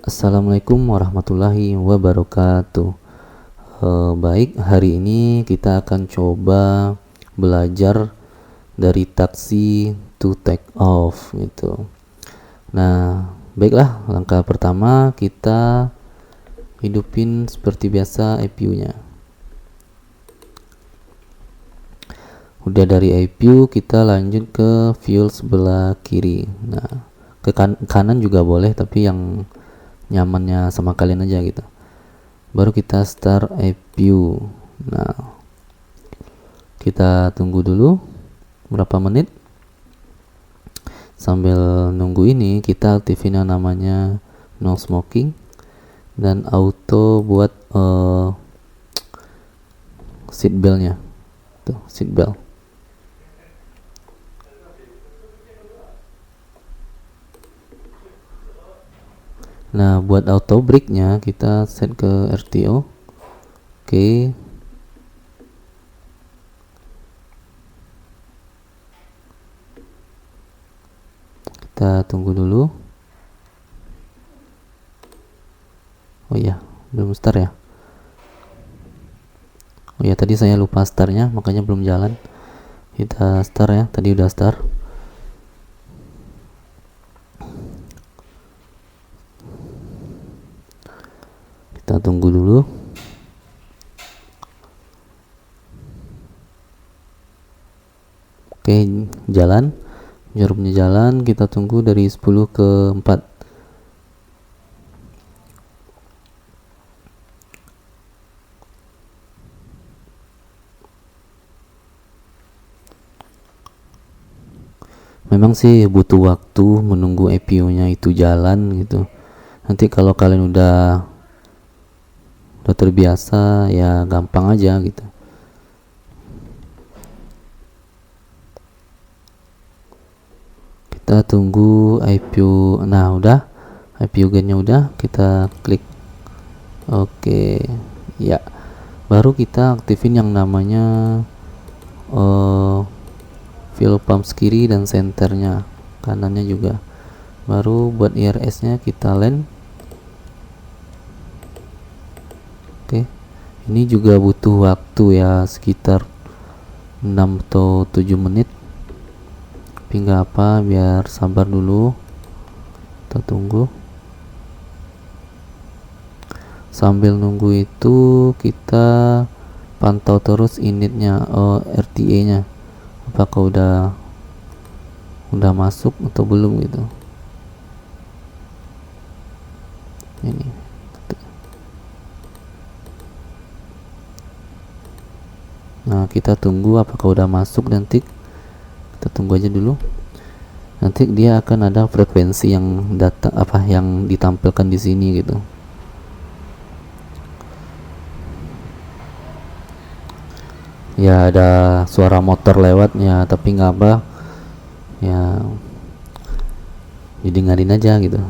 Assalamualaikum warahmatullahi wabarakatuh. Baik, hari ini kita akan coba belajar dari taksi to take off gitu. Nah, baiklah, langkah pertama kita hidupin seperti biasa IPU-nya. Udah dari IPU kita lanjut ke fuel sebelah kiri. Nah, ke kanan juga boleh, tapi yang nyamannya sama kalian aja gitu. Baru kita start IPU. Nah, kita tunggu dulu berapa menit. Sambil nunggu ini kita aktifin yang namanya no smoking dan auto buat seat beltnya. Tuh, seat belt. Nah, buat auto brake-nya kita set ke RTO. Oke. Kita tunggu dulu. Oh iya, belum start ya. Oh ya, tadi saya lupa startnya, makanya belum jalan. Kita start ya, tadi udah start. Kita tunggu dulu. Oke, jalan. Jarumnya jalan, kita tunggu dari 10 ke 4. Memang sih butuh waktu menunggu IPU-nya itu jalan gitu. Nanti kalau kalian udah terbiasa ya gampang aja gitu. Kita tunggu IPU. Nah, udah IPU gainnya udah, kita klik oke. Ya, baru kita aktifin yang namanya fuel pump kiri dan senternya, kanannya juga. Baru buat IRS nya kita land. Oke, ini juga butuh waktu ya, sekitar 6 atau 7 menit, tapi nggak apa, biar sabar dulu. Kita tunggu. Sambil nunggu itu kita pantau terus initnya, RTA nya apakah udah masuk atau belum gitu. Ini nah, kita tunggu apakah udah masuk, nanti kita tunggu aja dulu. Nanti dia akan ada frekuensi yang yang ditampilkan di sini gitu. Ya, ada suara motor lewatnya, tapi nggak apa ya, didengarin aja gitu.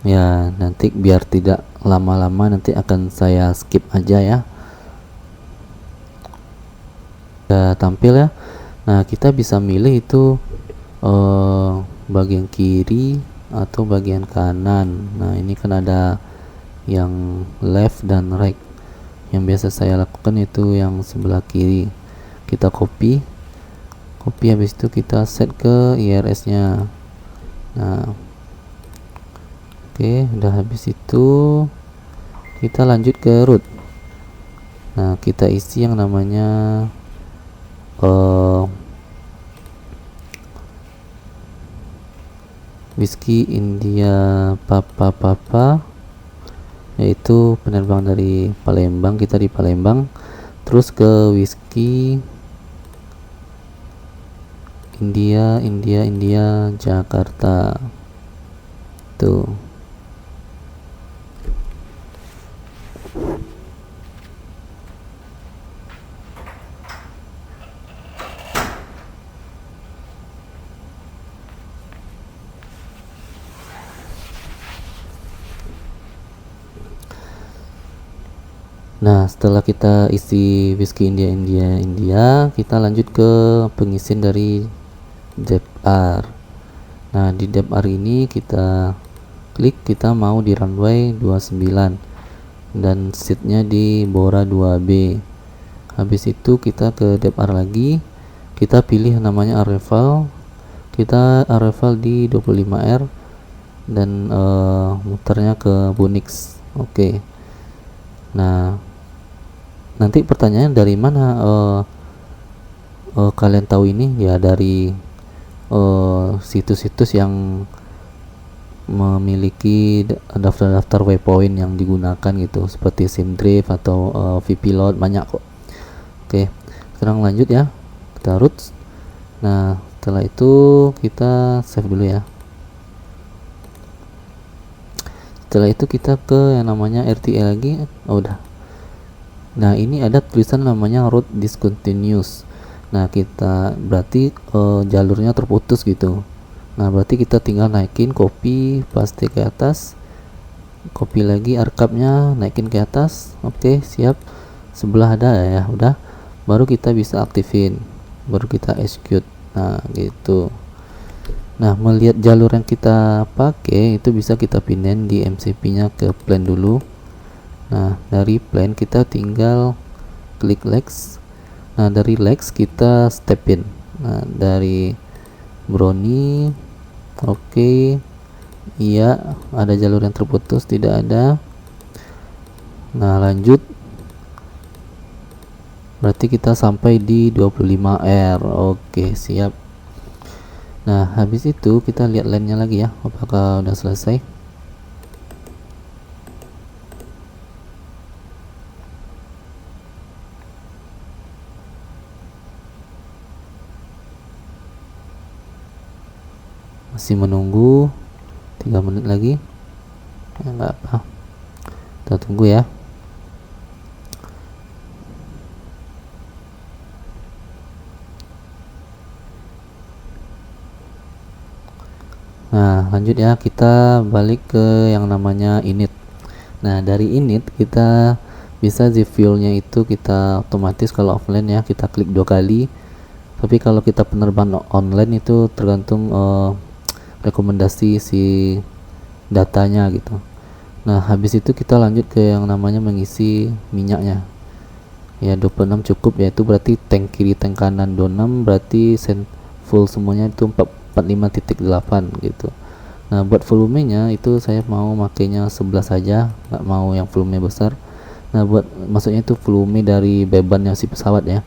Ya, nanti biar tidak lama-lama nanti akan saya skip aja ya. Udah tampil ya. Nah, kita bisa milih itu bagian kiri atau bagian kanan. Nah, ini kan ada yang left dan right. Yang biasa saya lakukan itu yang sebelah kiri. Kita copy habis itu kita set ke IRS nya. Nah, oke, udah habis itu kita lanjut ke root. Nah, kita isi yang namanya Whiskey India Papa, yaitu penerbang dari Palembang, kita di Palembang, terus ke Whiskey India Jakarta tuh. Nah, setelah kita isi whisky India, kita lanjut ke pengisian dari depth-R. Nah, di depth-R ini kita klik, kita mau di runway 29 dan seatnya di Bora 2B. Habis itu kita ke depth-R lagi, kita pilih namanya arrival, kita arrival di 25R dan muternya ke Bunix. Oke. Nah, nanti pertanyaannya dari mana kalian tahu ini? Ya dari situs-situs yang memiliki daftar-daftar waypoint yang digunakan gitu, seperti SimDrift atau vPilot, banyak kok. Oke, sekarang lanjut ya, kita root. Nah, setelah itu kita save dulu ya. Setelah itu kita ke yang namanya RTA lagi. Udah. Nah, ini ada tulisan namanya route discontinuous. Nah, kita berarti jalurnya terputus gitu. Nah, berarti kita tinggal naikin, copy, paste ke atas, copy lagi arkapnya, naikin ke atas. Oke, siap. Sebelah ada ya, udah. Baru kita bisa aktifin, baru kita execute. Nah, gitu. Nah, melihat jalur yang kita pakai itu bisa kita pindahin di MCP-nya ke plan dulu. Nah, dari plan kita tinggal klik legs. Nah, dari legs kita step in. Nah, dari Brownie, oke. Iya, ada jalur yang terputus, tidak ada. Nah, lanjut. Berarti kita sampai di 25R. Oke, siap. Nah, habis itu kita lihat line-nya lagi ya, apakah udah selesai. Masih menunggu 3 menit lagi ya, nggak apa, kita tunggu ya. Nah, lanjut ya, kita balik ke yang namanya init. Nah, dari init kita bisa zip fuelnya itu kita otomatis kalau offline ya, kita klik 2 kali. Tapi kalau kita penerbangan online itu tergantung rekomendasi si datanya gitu. Nah, habis itu kita lanjut ke yang namanya mengisi minyaknya. Ya, 26 cukup, yaitu berarti tank kiri tank kanan 26, berarti full semuanya itu 45.8 gitu. Nah, buat volumenya itu saya mau makainya 11 saja, nggak mau yang volume besar. Nah, buat maksudnya itu volume dari bebannya si pesawat ya.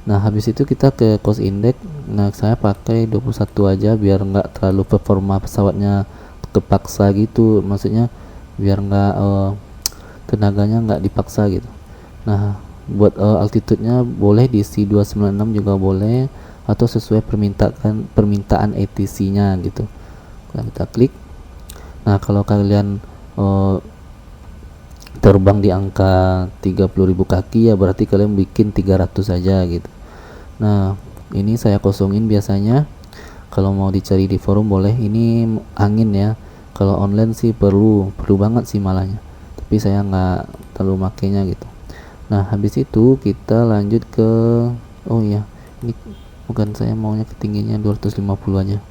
Nah, habis itu kita ke cost index. Nah, saya pakai 21 aja biar nggak terlalu performa pesawatnya kepaksa gitu, maksudnya biar nggak tenaganya nggak dipaksa gitu. Nah, buat altitude-nya boleh diisi 296 juga boleh, atau sesuai permintaan ATC-nya gitu. Kita klik. Nah, kalau kalian terbang di angka 30.000 kaki ya berarti kalian bikin 300 saja gitu. Nah, ini saya kosongin biasanya. Kalau mau dicari di forum boleh. Ini angin ya. Kalau online sih perlu banget sih malahnya. Tapi saya nggak terlalu makainya gitu. Nah, habis itu kita lanjut ke oh iya, ini bukan, saya maunya ketingginya 250 aja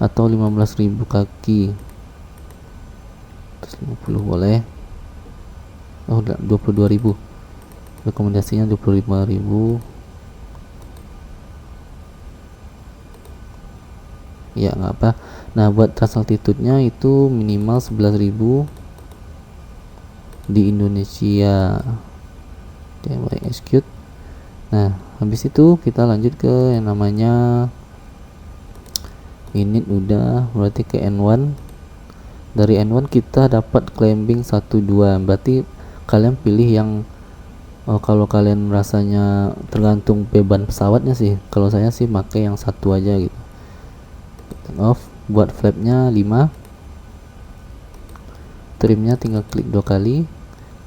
atau 15.000 kaki. 250 boleh. Oh, 22.000. Rekomendasinya 25.000. Ya, nggak apa. Nah, buat trans altitude-nya itu minimal 11.000 di Indonesia. Oke, execute. Nah, habis itu kita lanjut ke yang namanya init, udah, berarti ke N1. Dari N1 kita dapat climbing 12, berarti kalian pilih yang kalau kalian rasanya tergantung beban pesawatnya sih. Kalau saya sih pakai yang satu aja gitu. Turn off. Buat flapnya 5, trimnya tinggal klik 2 kali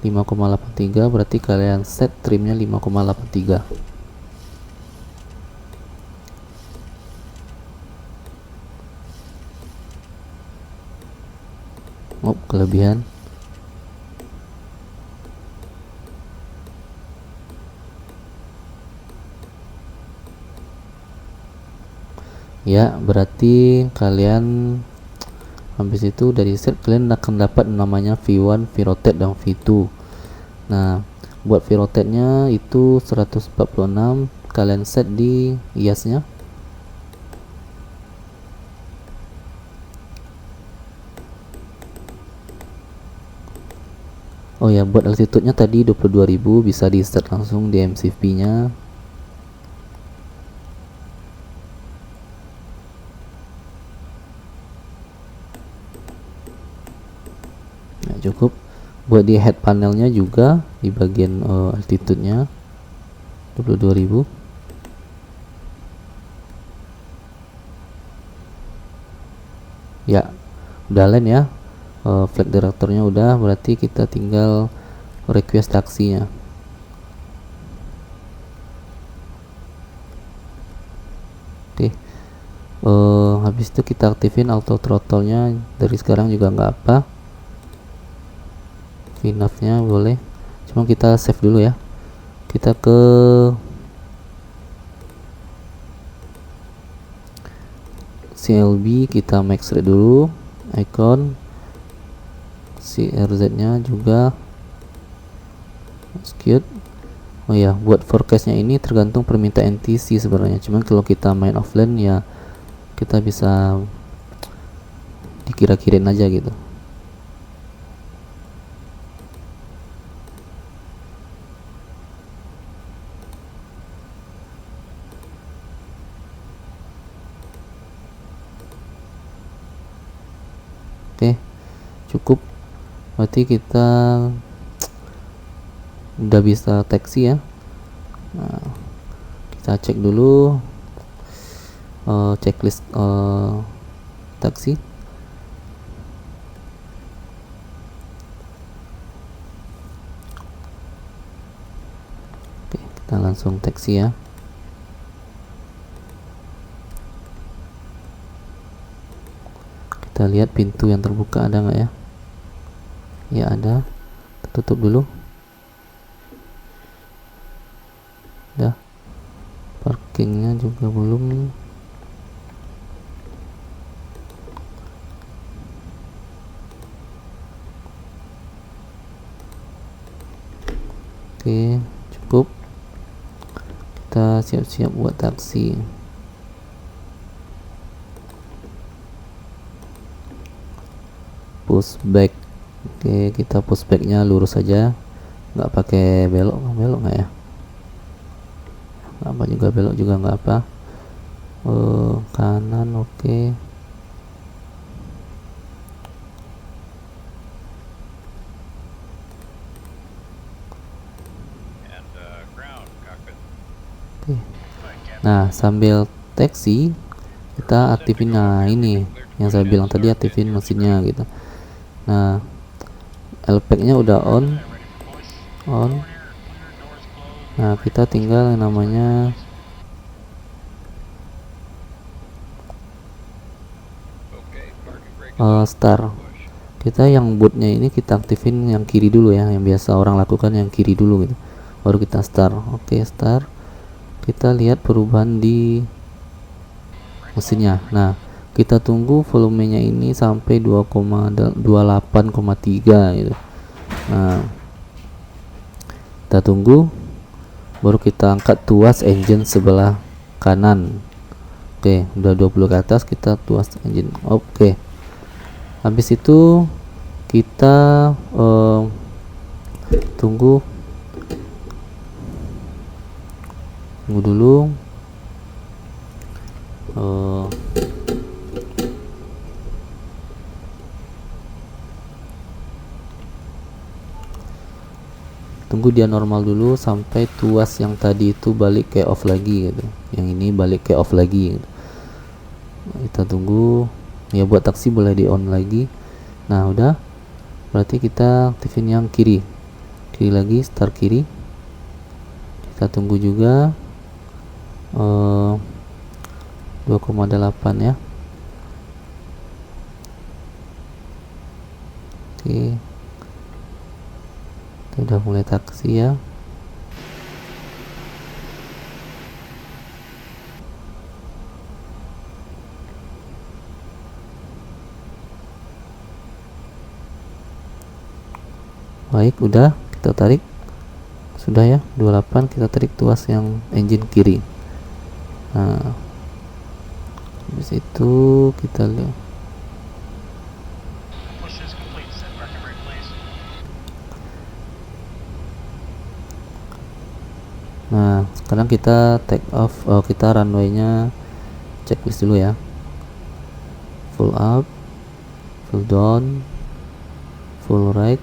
5,83, berarti kalian set trimnya 5,83. Oh, kelebihan. ya, berarti kalian habis itu dari set kalian akan dapat namanya V1, V-rotate dan V2. Nah, buat V-rotate-nya itu 146, kalian set di IAS-nya. Oh ya, buat altitude-nya tadi 22.000, bisa di set langsung di MCV-nya. Nah, cukup. Buat di head panelnya juga di bagian altitude-nya 22.000. Ya, udah land ya. Flight directornya udah, berarti kita tinggal request taksinya. Oke. Habis itu kita aktifin auto throttle-nya dari sekarang juga nggak apa. VNAV-nya boleh, cuma kita save dulu ya. Kita ke CLB, kita max rate dulu, icon CRZ nya juga execute. Oh ya, buat forecastnya ini tergantung permintaan NTC sebenarnya, cuman kalau kita main offline ya kita bisa dikira-kirain aja gitu. Oke, cukup, berarti kita udah bisa taksi ya. Nah, kita cek dulu checklist taksi. Oke, kita langsung taksi ya. Kita lihat pintu yang terbuka ada nggak ya? Ya ada. Kita tutup dulu. Udah. Parkingnya juga belum. Oke, cukup. Kita siap-siap buat taksi. Pushback. Oke, kita pushbacknya lurus saja, nggak pakai belok. Belok nggak ya? Nggak apa juga, belok juga nggak apa. Kanan, oke. Nah, sambil taksi kita aktifin, nah ini yang saya bilang tadi, aktifin mesinnya gitu. Nah, LPAC nya udah on. Nah, kita tinggal yang namanya start. Kita yang bootnya ini kita aktifin yang kiri dulu ya, yang biasa orang lakukan yang kiri dulu gitu, baru kita start. Oke, start. Kita lihat perubahan di mesinnya. Nah, kita tunggu volumenya ini sampai 2,28,3 gitu. Nah, kita tunggu, baru kita angkat tuas engine sebelah kanan. Oke, udah 20 ke atas, kita tuas engine. Oke, habis itu kita tunggu dulu. Tunggu dia normal dulu sampai tuas yang tadi itu balik kayak off lagi gitu, yang ini balik kayak off lagi gitu. Kita tunggu ya, buat taksi boleh di on lagi. Nah, udah, berarti kita aktifin yang kiri lagi, start kiri. Kita tunggu juga 2,8 ya. Oke, kita udah mulai taksi ya. Baik, udah kita tarik. Sudah ya, 28, kita tarik tuas yang engine kiri. Nah, habis itu kita lihat. Nah, sekarang kita take off, kita runway-nya checklist dulu ya. Full up, full down, full right,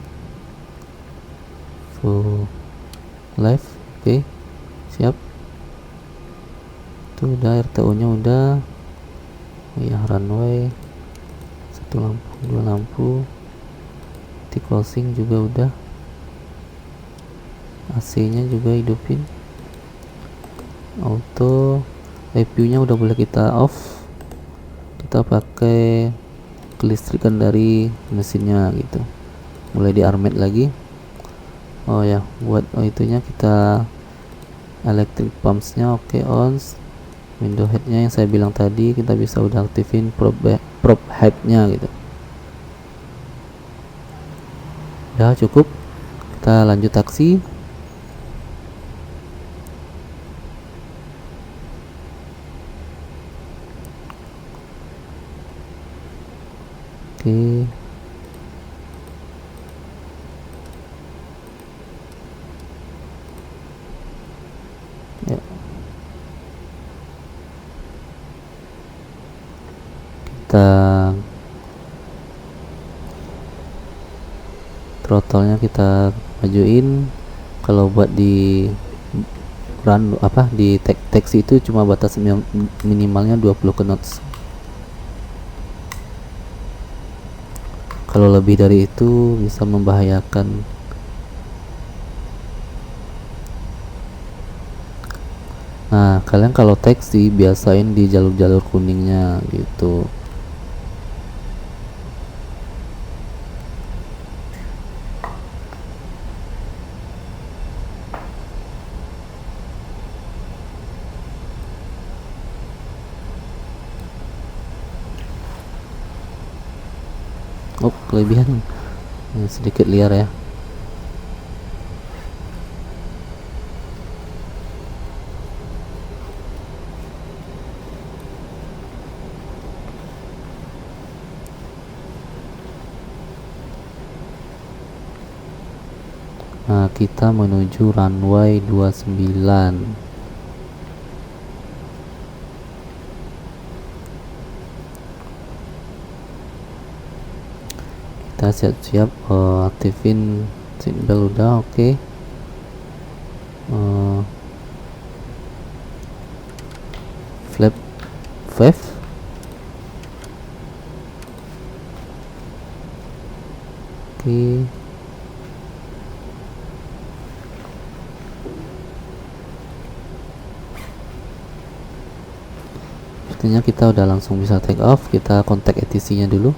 full left. Oke, siap. Itu udah, RTO nya udah. Ya, runway, 1 lampu, 2 lampu, closing juga udah, AC nya juga hidupin, auto, EPU nya udah boleh kita off. Kita pakai kelistrikan dari mesinnya gitu, mulai di armet lagi. Oh ya, buat itunya kita electric pumps nya oke, on. Window head nya yang saya bilang tadi kita bisa udah aktifin prop head nya gitu. Udah cukup, kita lanjut taksi. Oke, ya, kita throttle-nya kita majuin. Kalau buat di run di taxi itu cuma batas minimalnya 20 knots. Kalau lebih dari itu bisa membahayakan. Nah, kalian kalau taxi biasain di jalur-jalur kuningnya gitu. Oh, kelebihan sedikit liar ya. Nah, kita menuju runway 29. Kita siap-siap aktifin seatbelt udah, oke. Flap 5. Oke. Sepertinya kita udah langsung bisa take off. Kita kontak ATC nya dulu.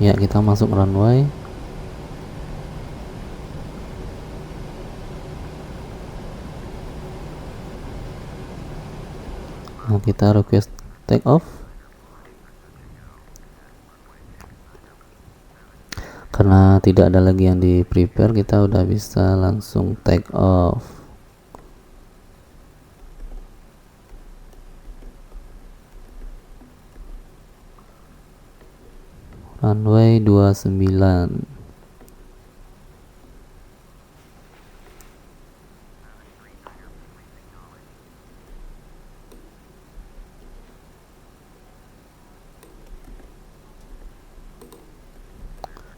Ya, kita masuk runway. Nah, kita request take off. Karena tidak ada lagi yang di prepare, kita udah bisa langsung take off. Runway 29.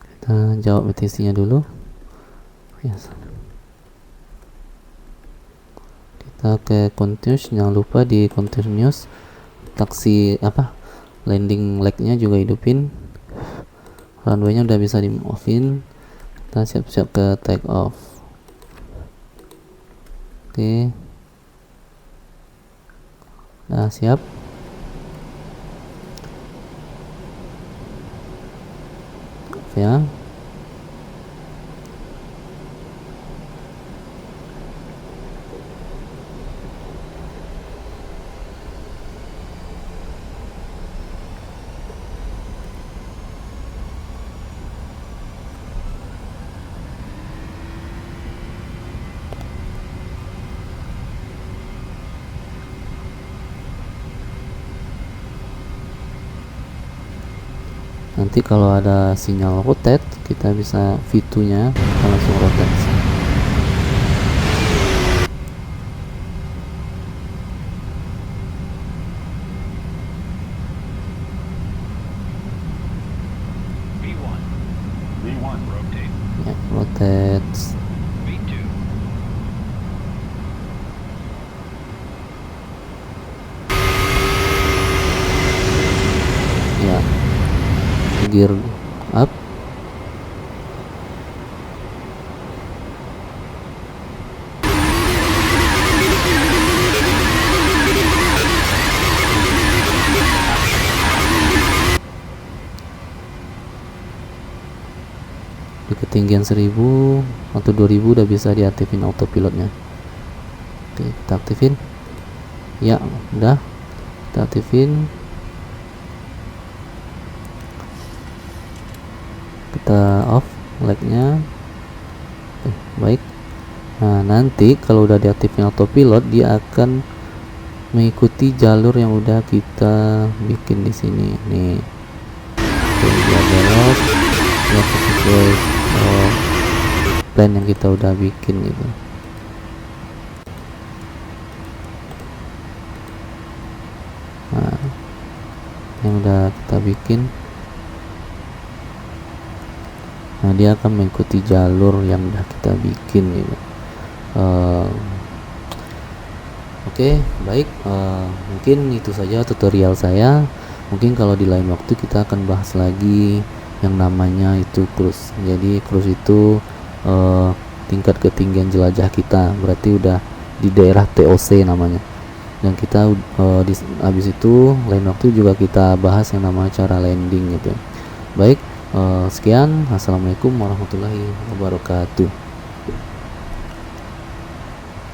Kita jawab ATC nya dulu. Yes. Kita ke continuous, jangan lupa di continuous taksi landing leg-nya juga hidupin, runway-nya udah bisa di offin, kita siap-siap ke take off. Oke, nah siap. Ya, nanti kalau ada sinyal rotate kita bisa V2 nya kita langsung rotate. Ya, rotate. Ya, gear up. Di ketinggian 1000 atau 2000 udah bisa diaktifin autopilotnya. Oke, kita aktifin. Ya, udah kita aktifin. Kita off leg-nya. Oke, baik. Nah, nanti kalau udah diaktifin autopilot, dia akan mengikuti jalur yang udah kita bikin di sini. Nih, oke, dia belok, dia sesuai plan yang kita udah bikin gitu. Nah, yang udah kita bikin. Nah, dia akan mengikuti jalur yang udah kita bikin gitu. Oke, baik. Mungkin itu saja tutorial saya. Mungkin kalau di lain waktu kita akan bahas lagi yang namanya itu cruise. Jadi cruise itu tingkat ketinggian jelajah kita, berarti udah di daerah TOC namanya. Dan kita habis itu lain waktu juga kita bahas yang namanya cara landing gitu. Baik. Sekian, assalamualaikum warahmatullahi wabarakatuh.